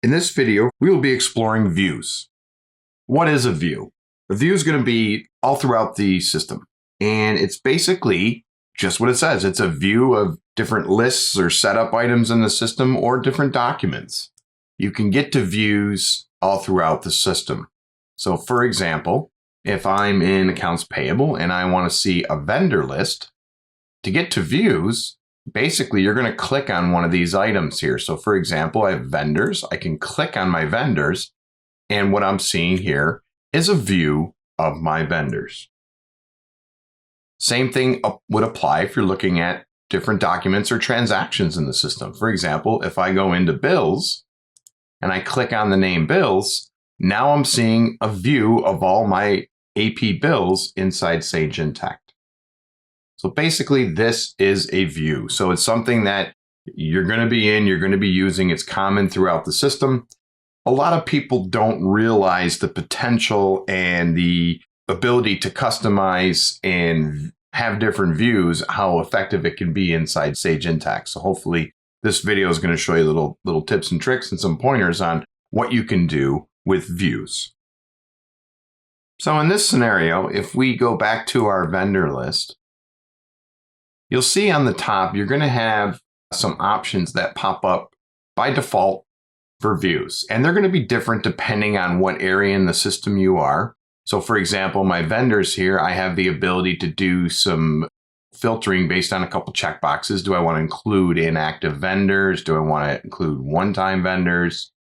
In this video, we will be exploring views. What is a view? A view is going to be all throughout the system, and it's basically just what it says. It's a view of different lists or setup items in the system or different documents. You can get to views all throughout the system. So for example, if I'm in accounts payable and I want to see a vendor list, to get to views, basically you're going to click on one of these items here. So for example, I have vendors. I can click on my vendors, and what I'm seeing here is a view of my vendors. Same thing would apply if you're looking at different documents or transactions in the system. For example, if I go into bills and I click on the name bills, now I'm seeing a view of all my AP bills inside Sage Intacct. So basically this is a view. So it's something that you're going to be in, you're going to be using. It's common throughout the system. A lot of people don't realize the potential and the ability to customize and have different views, how effective it can be inside Sage Intacct. So hopefully this video is going to show you little tips and tricks and some pointers on what you can do with views. So in this scenario, if we go back to our vendor list, you'll see on the top, you're going to have some options that pop up by default for views. And they're going to be different depending on what area in the system you are. So for example, my vendors here, I have the ability to do some filtering based on a couple checkboxes. Do I want to include inactive vendors? Do I want to include one-time vendors?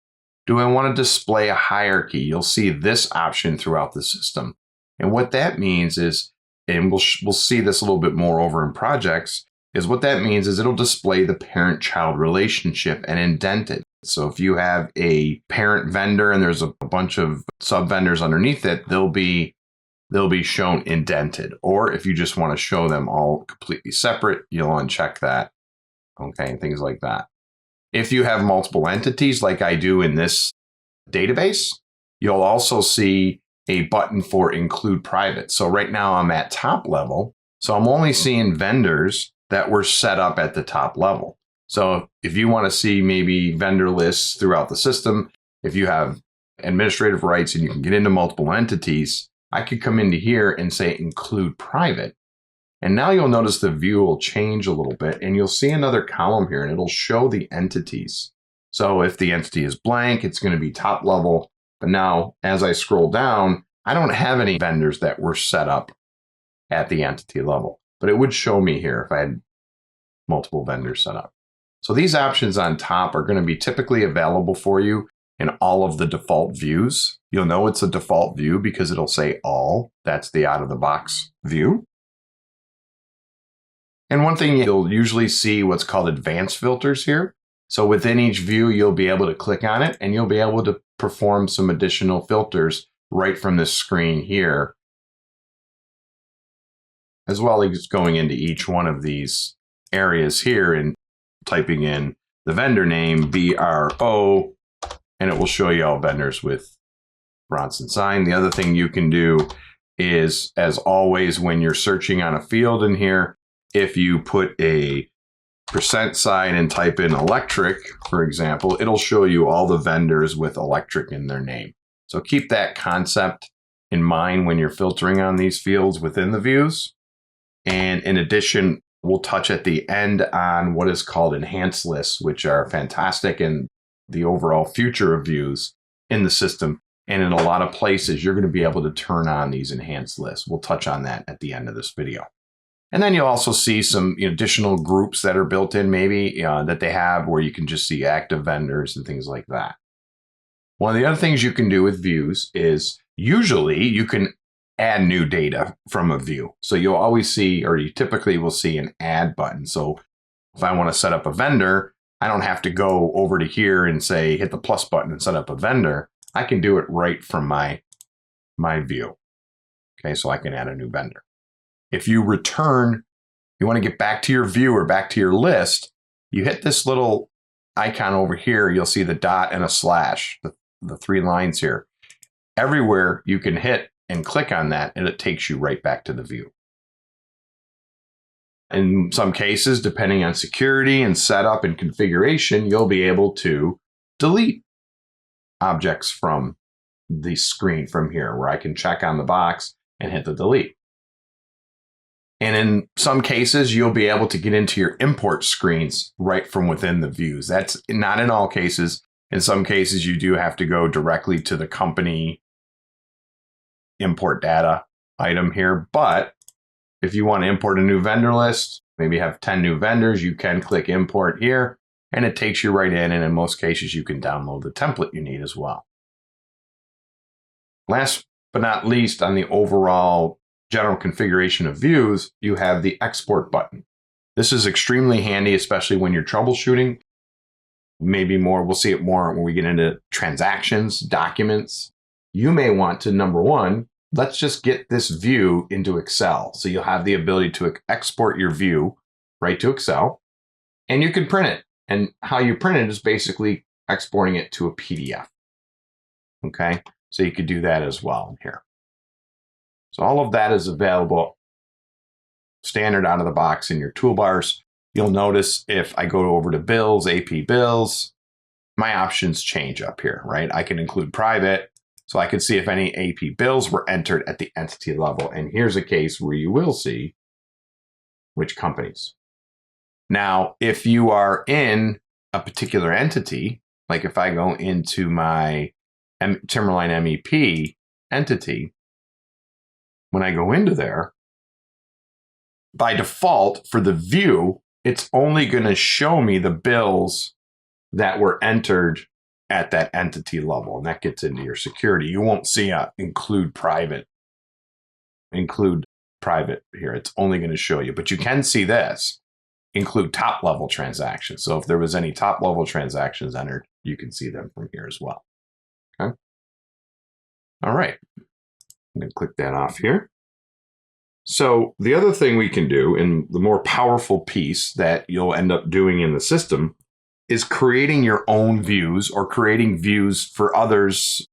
Do I want to display a hierarchy? You'll see this option throughout the system. And what that means is, and we'll see this a little bit more over in projects, is what that means is it'll display the parent-child relationship and indent it. So if you have a parent vendor and there's a bunch of sub-vendors underneath it, they'll be shown indented. Or if you just want to show them all completely separate, you'll uncheck that, okay, and things like that. If you have multiple entities like I do in this database, you'll also see a button for include private. So right now I'm at top level, so I'm only seeing vendors that were set up at the top level. So if you want to see maybe vendor lists throughout the system, if you have administrative rights and you can get into multiple entities, I could come into here and say include private. And now you'll notice the view will change a little bit and you'll see another column here and it'll show the entities. So if the entity is blank, it's going to be top level. But now as I scroll down, I don't have any vendors that were set up at the entity level, but it would show me here if I had multiple vendors set up. So these options on top are going to be typically available for you in all of the default views. You'll know it's a default view because it'll say all. That's the out of the box view. And one thing, you'll usually see what's called advanced filters here. So within each view, you'll be able to click on it and you'll be able to perform some additional filters right from this screen here, as well as going into each one of these areas here and typing in the vendor name, BRO, and it will show you all vendors with Bronson sign. The other thing you can do is, as always, when you're searching on a field in here, if you put a % sign and type in electric, for example, it'll show you all the vendors with electric in their name. So keep that concept in mind when you're filtering on these fields within the views. And in addition, we'll touch at the end on what is called enhanced lists, which are fantastic in the overall future of views in the system. And in a lot of places, you're going to be able to turn on these enhanced lists. We'll touch on that at the end of this video. And then you'll also see some additional groups that are built in maybe that they have where you can just see active vendors and things like that. One of the other things you can do with views is usually you can add new data from a view. So you'll always see, or you typically will see, an add button. So if I want to set up a vendor, I don't have to go over to here and say, hit the plus button and set up a vendor. I can do it right from my view. Okay, so I can add a new vendor. If you return, you want to get back to your view or back to your list, you hit this little icon over here, you'll see the dot and a slash, the 3 lines here. Everywhere you can hit and click on that, and it takes you right back to the view. In some cases, depending on security and setup and configuration, you'll be able to delete objects from the screen from here, where I can check on the box and hit the delete. And in some cases, you'll be able to get into your import screens right from within the views. That's not in all cases. In some cases, you do have to go directly to the company import data item here. But if you want to import a new vendor list, maybe have 10 new vendors, you can click import here and it takes you right in. And in most cases, you can download the template you need as well. Last but not least, on the overall general configuration of views, you have the export button. This is extremely handy, especially when you're troubleshooting. Maybe more, we'll see it more when we get into transactions, documents. You may want to, number one, let's just get this view into Excel. So you'll have the ability to export your view right to Excel, and you can print it. And how you print it is basically exporting it to a PDF. Okay, so you could do that as well here. So all of that is available standard out of the box in your toolbars. You'll notice if I go over to bills, AP bills, my options change up here, right? I can include private, so I can see if any AP bills were entered at the entity level. And here's a case where you will see which companies. Now, if you are in a particular entity, like if I go into my Timberline MEP entity, when I go into there, by default for the view, it's only going to show me the bills that were entered at that entity level. And that gets into your security. You won't see include private here. It's only going to show you, but you can see this, include top level transactions. So if there was any top level transactions entered, you can see them from here as well. Okay. All right. I'm going to click that off here. So the other thing we can do, and the more powerful piece that you'll end up doing in the system, is creating your own views or creating views for others,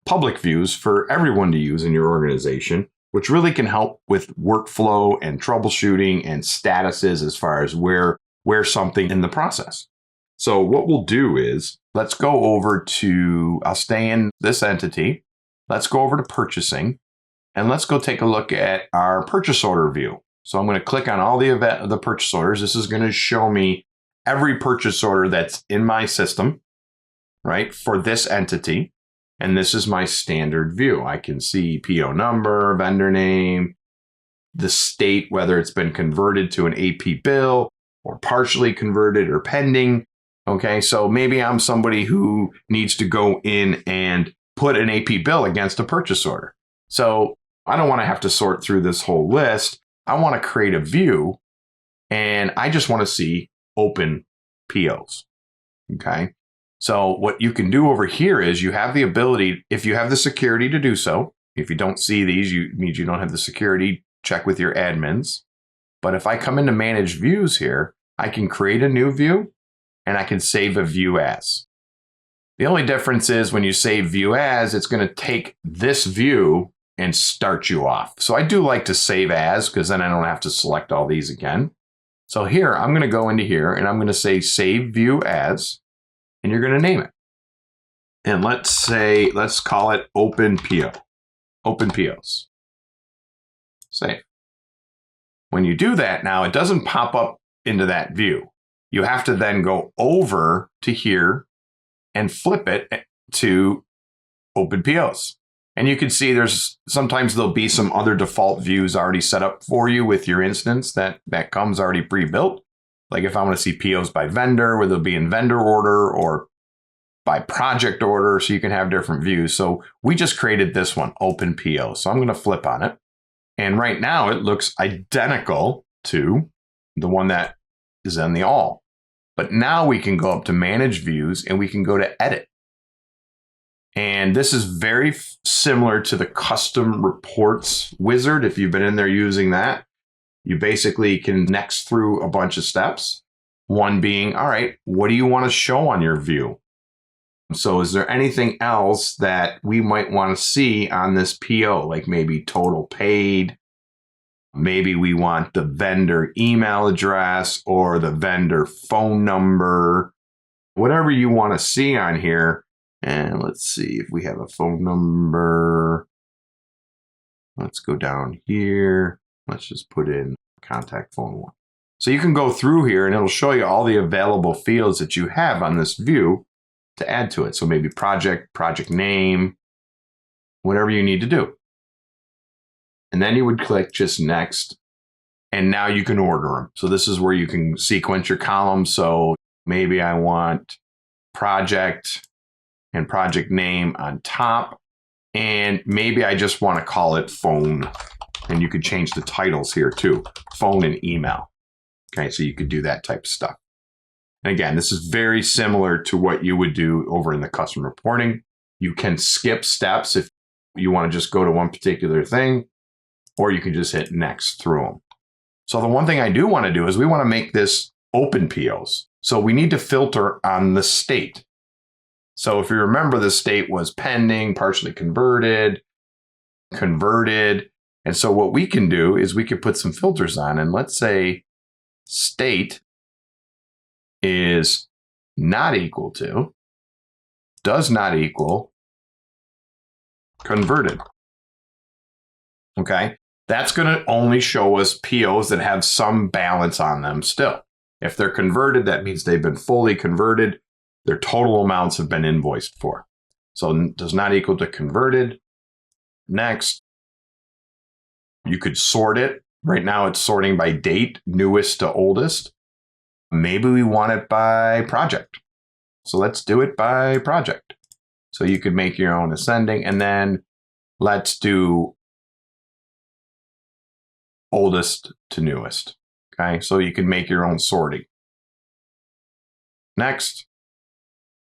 public views for everyone to use in your organization, which really can help with workflow and troubleshooting and statuses as far as where something in the process. So what we'll do is, let's go over to, I'll stay in this entity. Let's go over to purchasing. And let's go take a look at our purchase order view. So I'm going to click on all the purchase orders. This is going to show me every purchase order that's in my system, right, for this entity. And this is my standard view. I can see PO number, vendor name, the state, whether it's been converted to an AP bill or partially converted or pending. Okay, so maybe I'm somebody who needs to go in and put an AP bill against a purchase order. So I don't want to have to sort through this whole list. I want to create a view, and I just want to see open POs. Okay. So what you can do over here is you have the ability, if you have the security to do so. If you don't see these, means you don't have the security. Check with your admins. But if I come into manage views here, I can create a new view and I can save a view as. The only difference is when you save view as, it's going to take this view and start you off. So I do like to save as, because then I don't have to select all these again. So here, I'm going to go into here and I'm going to say save view as, and you're going to name it. And let's call it open PO, open POs. Save. When you do that now, it doesn't pop up into that view. You have to then go over to here and flip it to open POs. And you can see sometimes there'll be some other default views already set up for you with your instance that comes already pre-built. Like if I want to see POs by vendor, whether it'll be in vendor order or by project order, so you can have different views. So we just created this one, open PO. So I'm going to flip on it. And right now it looks identical to the one that is in the all. But now we can go up to manage views and we can go to edit. And this is very similar to the custom reports wizard. If you've been in there using that, you basically can next through a bunch of steps. One being, all right, what do you want to show on your view? So is there anything else that we might want to see on this PO, like maybe total paid? Maybe we want the vendor email address or the vendor phone number, whatever you want to see on here. And let's see if we have a phone number. Let's go down here. Let's just put in contact phone 1. So you can go through here and it'll show you all the available fields that you have on this view to add to it. So maybe project, project name, whatever you need to do. And then you would click just next. And now you can order them. So this is where you can sequence your columns. So maybe I want project and project name on top. And maybe I just want to call it phone. And you could change the titles here too, phone and email. Okay, so you could do that type of stuff. And again, this is very similar to what you would do over in the custom reporting. You can skip steps if you want to just go to one particular thing, or you can just hit next through them. So the one thing I do want to do is we want to make this open POs. So we need to filter on the state. So if you remember, the state was pending, partially converted, converted. And so what we can do is we could put some filters on, and let's say state is not equal to, does not equal, converted. Okay. That's going to only show us POs that have some balance on them still. If they're converted, that means they've been fully converted. Their total amounts have been invoiced for. So does not equal to converted. Next, you could sort it. Right now it's sorting by date, newest to oldest. Maybe we want it by project. So let's do it by project. So you could make your own ascending, and then let's do oldest to newest. Okay, so you can make your own sorting. Next,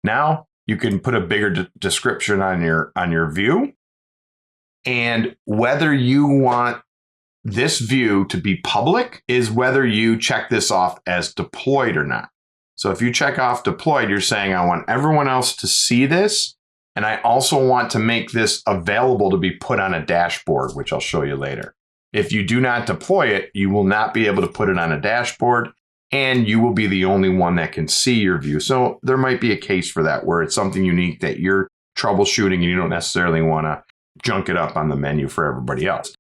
now you can put a bigger description on your view, and whether you want this view to be public is whether you check this off as deployed or not. So if you check off deployed, you're saying I want everyone else to see this, and I also want to make this available to be put on a dashboard, which I'll show you later. If you do not deploy it, you will not be able to put it on a dashboard, and you will be the only one that can see your view. So there might be a case for that where it's something unique that you're troubleshooting and you don't necessarily want to junk it up on the menu for everybody else.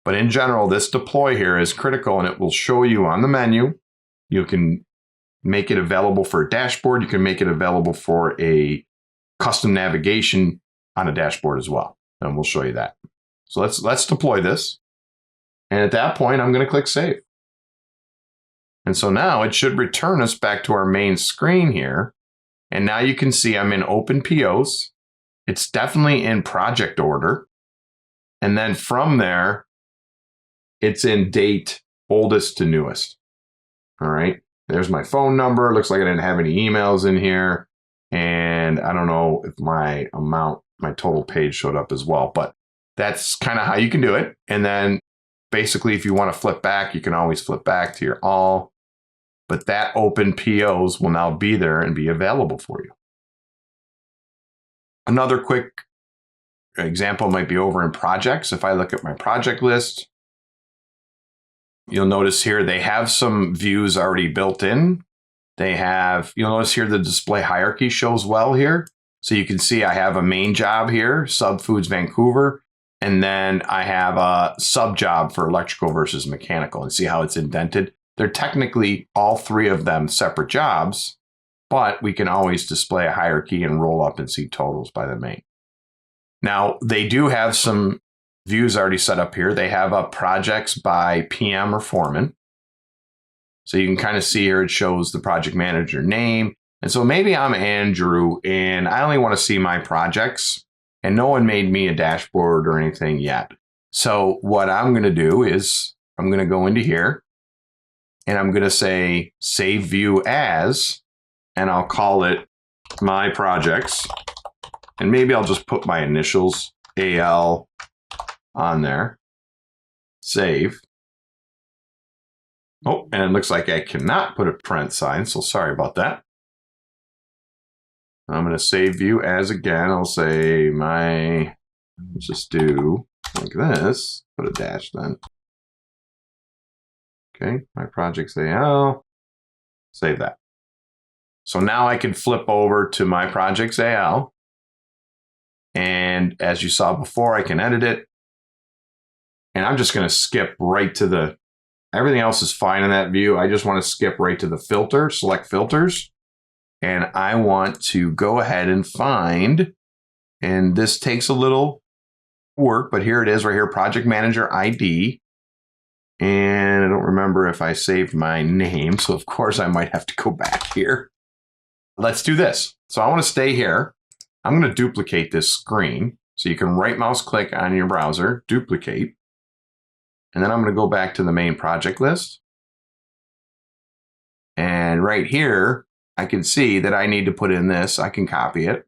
But in general, this deploy here is critical, and it will show you on the menu. You can make it available for a dashboard. You can make it available for a custom navigation on a dashboard as well. And we'll show you that. So let's deploy this. And at that point, I'm going to click Save. And so now it should return us back to our main screen here. And now you can see I'm in Open POs. It's definitely in project order. And then from there, it's in date, oldest to newest. All right. There's my phone number. Looks like I didn't have any emails in here. And I don't know if my total page showed up as well. But that's kind of how you can do it. And then basically, if you want to flip back, you can always flip back to your all. But that open POs will now be there and be available for you. Another quick example might be over in projects. If I look at my project list, you'll notice here they have some views already built in. You'll notice here the display hierarchy shows well here. So you can see I have a main job here, Sub Foods Vancouver. And then I have a sub job for electrical versus mechanical, and see how it's indented. They're technically all three of them separate jobs, but we can always display a hierarchy and roll up and see totals by the main. Now, they do have some views already set up here. They have projects by PM or foreman. So you can kind of see here, it shows the project manager name. And so maybe I'm Andrew and I only want to see my projects. And no one made me a dashboard or anything yet. So what I'm going to do is I'm going to go into here and I'm going to say save view as, and I'll call it my projects. And maybe I'll just put my initials, AL, on there. Save. Oh, and it looks like I cannot put a print sign, so sorry about that. I'm going to save view as again. I'll say let's just do like this, put a dash then. Okay, my projects AL, save that. So now I can flip over to my projects AL, And as you saw before, I can edit it. And I'm just going to skip right to everything else is fine in that view. I just want to skip right to the filter, select filters. And I want to go ahead and find, and this takes a little work, but here it is right here, Project Manager ID. And I don't remember if I saved my name. So of course I might have to go back here. Let's do this. So I want to stay here. I'm going to duplicate this screen. So you can right mouse click on your browser, duplicate. And then I'm going to go back to the main project list. And right here, I can see that I need to put in this. I can copy it.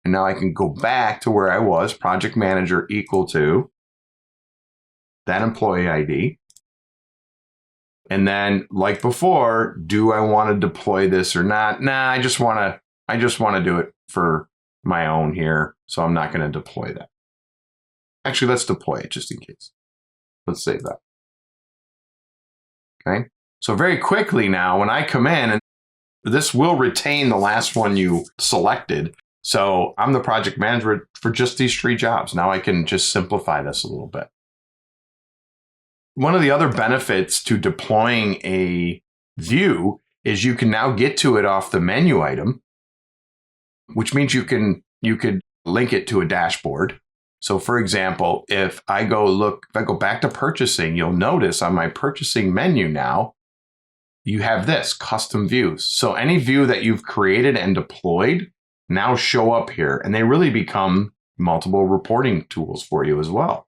And now I can go back to where I was, Project Manager equal to that employee ID. And then like before, do I want to deploy this or not? Nah, I just want to do it for my own here. So I'm not going to deploy that. Actually, let's deploy it just in case. Let's save that. Okay. So very quickly now, when I come in, and this will retain the last one you selected. So I'm the project manager for just these 3 jobs. Now I can just simplify this a little bit. One of the other benefits to deploying a view is you can now get to it off the menu item, which means you could link it to a dashboard. So for example, if I go back to purchasing, you'll notice on my purchasing menu now, you have this custom views. So any view that you've created and deployed now show up here, and they really become multiple reporting tools for you as well.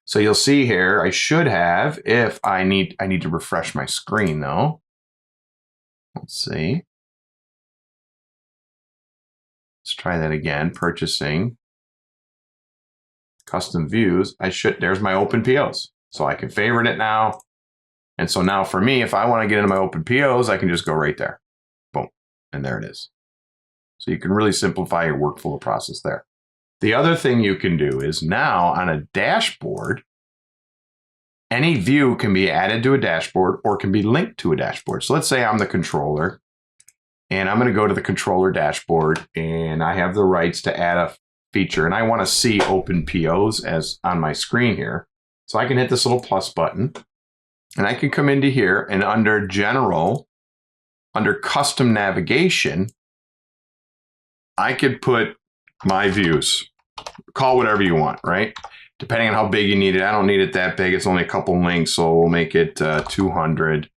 So you'll see here, I should have, if I need to refresh my screen though. Let's see. Let's try that again, purchasing. Custom views, there's my open POs. So I can favorite it now. And so now for me, if I want to get into my open POs, I can just go right there. Boom. And there it is. So you can really simplify your workflow process there. The other thing you can do is now on a dashboard, any view can be added to a dashboard or can be linked to a dashboard. So let's say I'm the controller and I'm going to go to the controller dashboard and I have the rights to add a feature and I want to see open POs as on my screen here. So I can hit this little plus button and I can come into here and under general, under custom navigation, I could put my views, call whatever you want, right? Depending on how big you need it. I don't need it that big. It's only a couple links, so we'll make it 200.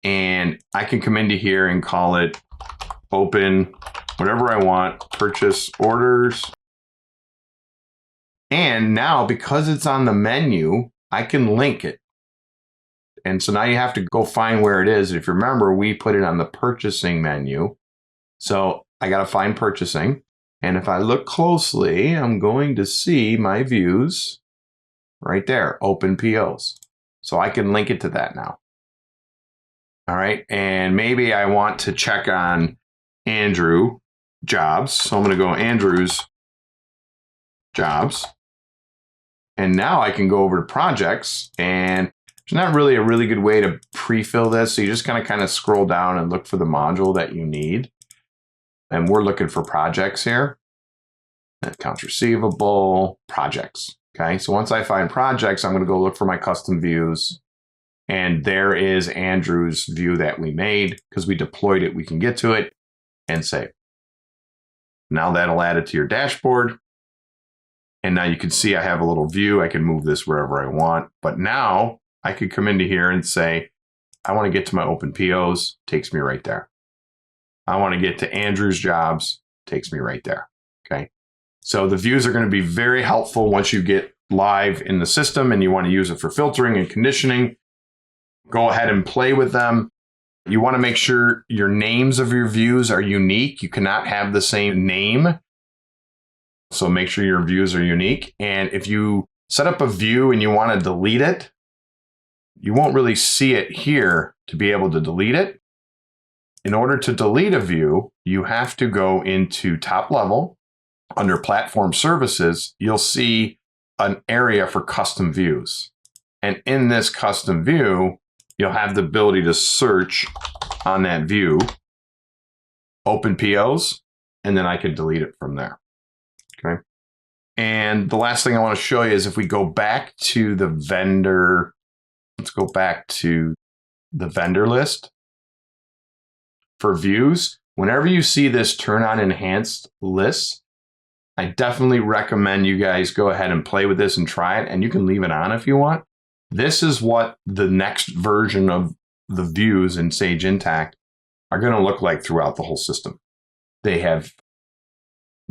And I can come into here and call it open, whatever I want, purchase orders. And now because it's on the menu, I can link it. And so now you have to go find where it is. If you remember, we put it on the purchasing menu. So I got to find purchasing. And if I look closely, I'm going to see my views right there, open POs. So I can link it to that now. All right. And maybe I want to check on Andrew jobs. So I'm going to go Andrew's jobs. And now I can go over to projects, and there's not really a really good way to pre-fill this. So you just kind of scroll down and look for the module that you need. And we're looking for projects here. Accounts receivable, projects. Okay, so once I find projects, I'm going to go look for my custom views. And there is Andrew's view that we made because we deployed it. We can get to it and save. Now that'll add it to your dashboard. And now you can see I have a little view. I can move this wherever I want. But now I could come into here and say, I want to get to my open POs. Takes me right there. I want to get to Andrew's jobs. Takes me right there. Okay. So the views are going to be very helpful once you get live in the system and you want to use it for filtering and conditioning. Go ahead and play with them. You want to make sure your names of your views are unique. You cannot have the same name. So make sure your views are unique. And if you set up a view and you want to delete it, you won't really see it here to be able to delete it. In order to delete a view, you have to go into top level. Under platform services, you'll see an area for custom views. And in this custom view, you'll have the ability to search on that view, open POs, and then I can delete it from there. Okay. And the last thing I want to show you is if we go back to the vendor, let's go back to the vendor list for views. Whenever you see this turn on enhanced lists, I definitely recommend you guys go ahead and play with this and try it. And you can leave it on if you want. This is what the next version of the views in Sage Intacct are going to look like throughout the whole system. They have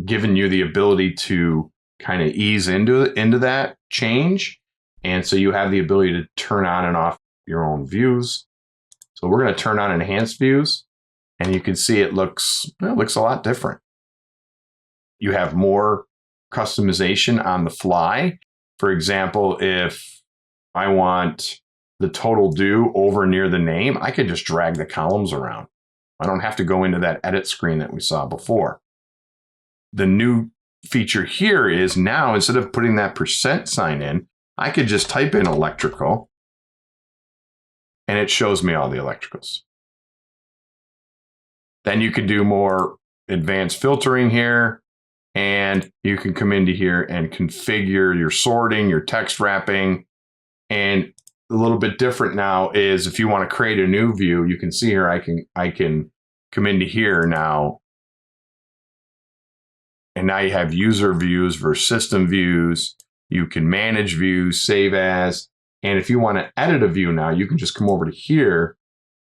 given you the ability to kind of ease into that change. And so you have the ability to turn on and off your own views. So we're going to turn on enhanced views, and you can see it looks a lot different. You have more customization on the fly. For example, if I want the total due over near the name, I could just drag the columns around. I don't have to go into that edit screen that we saw before. The new feature here is now, instead of putting that % sign in, I could just type in electrical and it shows me all the electricals. Then you can do more advanced filtering here, and you can come into here and configure your sorting, your text wrapping. And a little bit different now is if you want to create a new view, you can see here I can come into here now. And now you have user views versus system views. You can manage views, save as. And if you want to edit a view now, you can just come over to here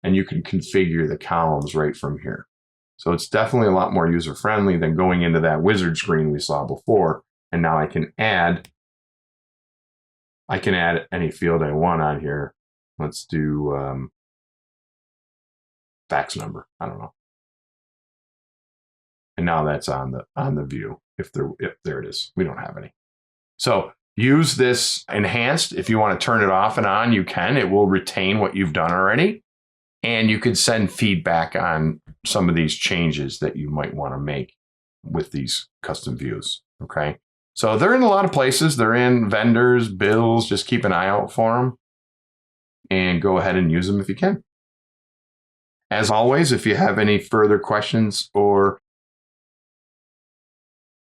and you can configure the columns right from here. So it's definitely a lot more user-friendly than going into that wizard screen we saw before. And now I can add any field I want on here. Let's do fax number. I don't know. And now that's on the view. If there it is. We don't have any. So use this enhanced. If you want to turn it off and on, you can. It will retain what you've done already. And you could send feedback on some of these changes that you might want to make with these custom views. Okay. So they're in a lot of places. They're in vendors, bills. Just keep an eye out for them and go ahead and use them if you can. As always, if you have any further questions or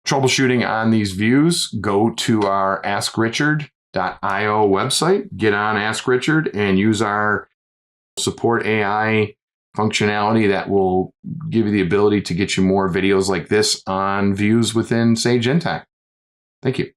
troubleshooting on these views, go to our AskRichard.io website, get on Ask Richard, and use our support AI functionality that will give you the ability to get you more videos like this on views within Sage Intacct. Thank you.